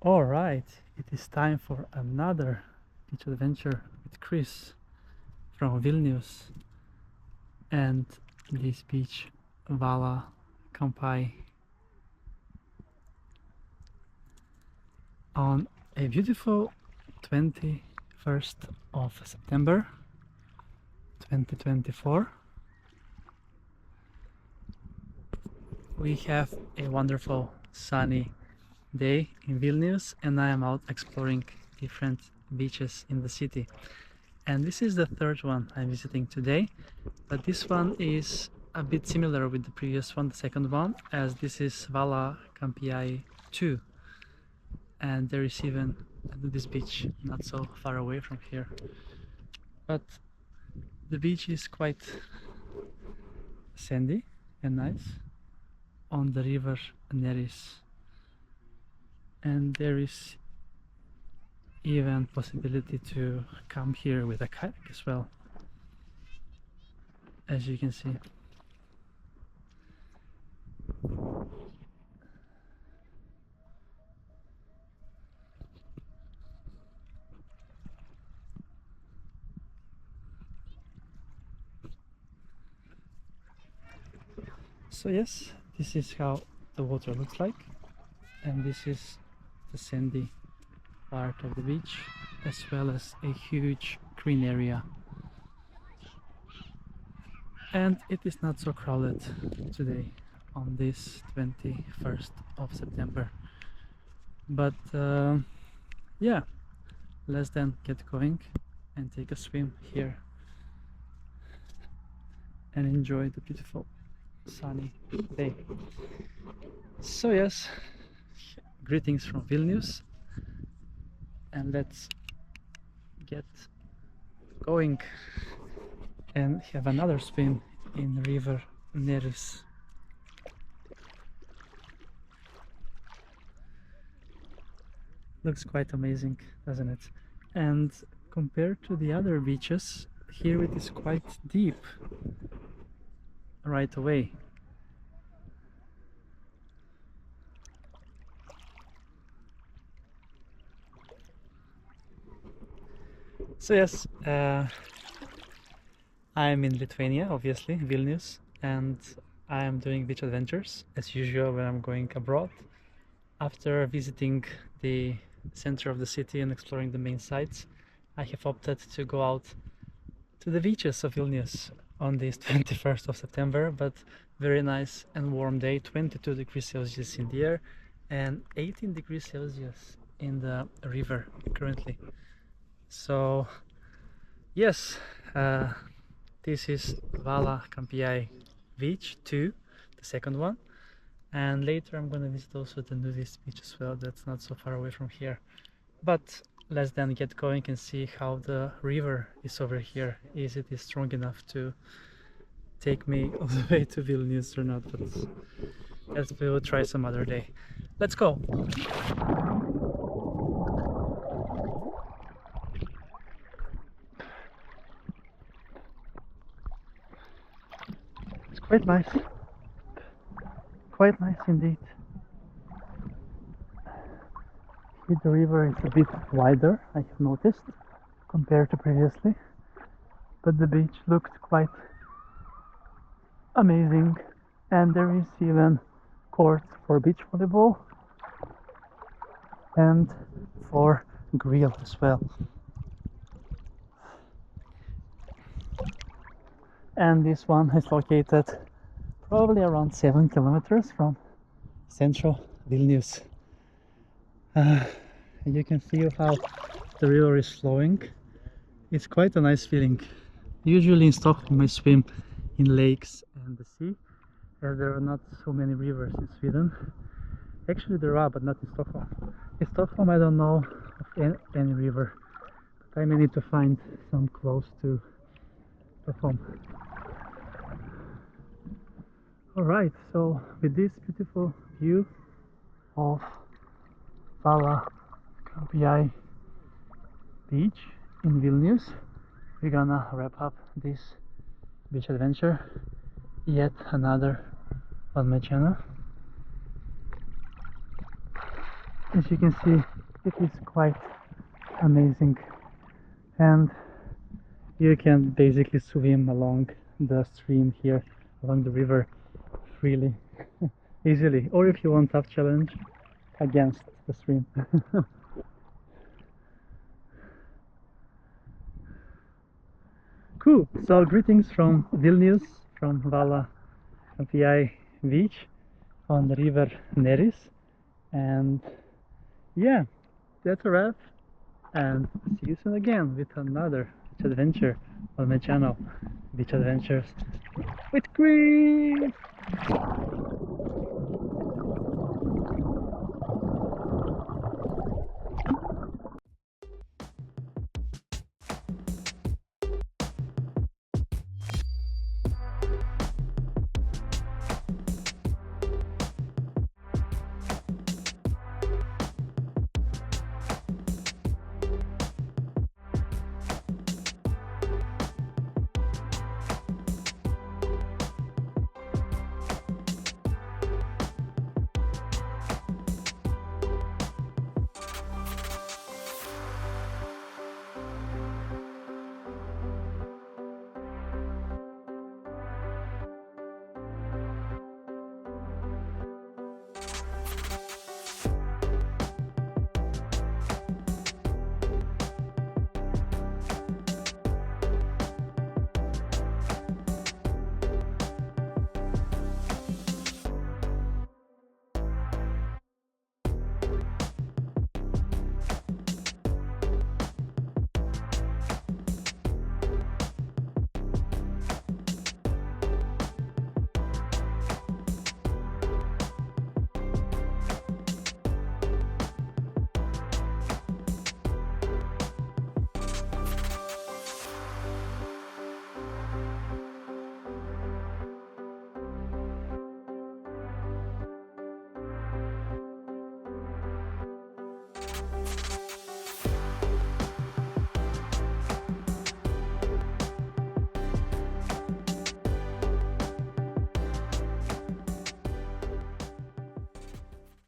Alright, it is time for another beach adventure with Chris from Vilnius and this beach Valakampiau on a beautiful 21st of September 2024. We have a wonderful sunny day in Vilnius and I am out exploring different beaches in the city. And this is the third one I'm visiting today, but this one is a bit similar with the previous one, the second one, as this is Valakampiau II. And there is even this beach not so far away from here. But the beach is quite sandy and nice on the River Neris. And there is even possibility to come here with a kayak as well, as you can see. So yes, this is how the water looks like, and this is the sandy part of the beach, as well as a huge green area. And it is not so crowded today on this 21st of September. But yeah, let's then get going and take a swim here and enjoy the beautiful sunny day. So yes, greetings from Vilnius, and let's get going and have another swim in River Neris. Looks quite amazing, doesn't it? And compared to the other beaches, here it is quite deep right away. So yes, I'm in Lithuania, obviously, Vilnius, and I am doing beach adventures as usual when I'm going abroad. After visiting the center of the city and exploring the main sites, I have opted to go out to the beaches of Vilnius on this 21st of September, but very nice and warm day, 22 degrees Celsius in the air and 18 degrees Celsius in the river currently. So yes, this is Valakampiau beach 2, the second one, and later I'm going to visit also the nudist beach as well, that's not so far away from here. But let's then get going and see how the river is over here. Is it strong enough to take me all the way to Vilnius or not? But that we will try some other day. Let's go! It's quite nice. Quite nice indeed. The river is a bit wider, I have noticed, compared to previously, but the beach looked quite amazing, and there is even courts for beach volleyball and for grill as well. And this one is located probably around 7 kilometers from central Vilnius. You can feel how the river is flowing. It's quite a nice feeling. Usually in Stockholm I swim in lakes and the sea, as there are not so many rivers in Sweden. Actually there are, but not in Stockholm. In Stockholm I don't know of any river, but I may need to find some close to Stockholm. Alright, so with this beautiful view of Valakampiau beach in Vilnius, we're gonna wrap up this beach adventure, yet another on my channel. As you can see, it is quite amazing, and you can basically swim along the stream here, along the river, freely, easily, or if you want tough challenge, against the stream. Cool. So greetings from Vilnius, from Valakampiau beach on the River Neris, and yeah, that's a wrap, and see you soon again with another beach adventure on my channel, Beach Adventures with Chris.